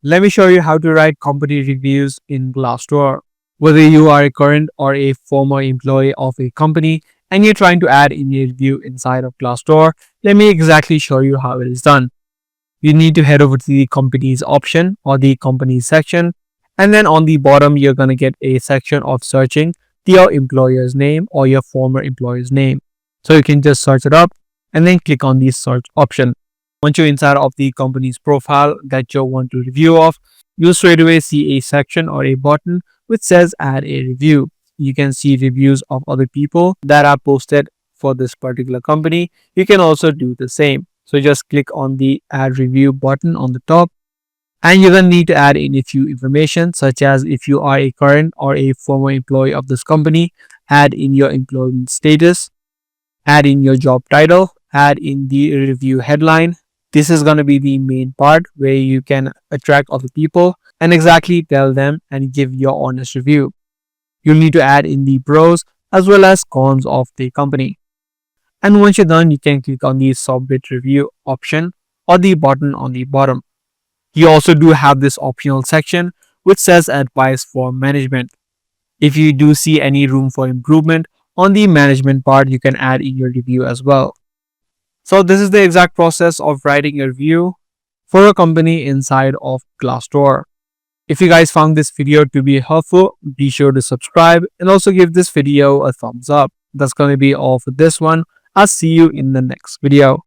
Let me show you how to write company reviews in Glassdoor. Whether you are a current or a former employee of a company and you're trying to add in a review inside of Glassdoor, let me exactly show you how it is done. You need to head over to the companies option or the companies section, and then on the bottom you're going to get a section of searching your employer's name or your former employer's name. So you can just search it up and then click on the search option. Once you're inside of the company's profile that you want to review of, you'll straight away see a section or a button which says add a review. You can see reviews of other people that are posted for this particular company. You can also do the same. So just click on the add review button on the top, and you're going to need to add in a few information such as if you are a current or a former employee of this company, add in your employment status, add in your job title, add in the review headline. This is going to be the main part where you can attract other people and exactly tell them and give your honest review. You'll need to add in the pros as well as cons of the company. And once you're done, you can click on the submit review option or the button on the bottom. You also do have this optional section which says advice for management. If you do see any room for improvement on the management part, you can add in your review as well. So this is the exact process of writing a review for a company inside of Glassdoor. If you guys found this video to be helpful, be sure to subscribe and also give this video a thumbs up. That's going to be all for this one. I'll see you in the next video.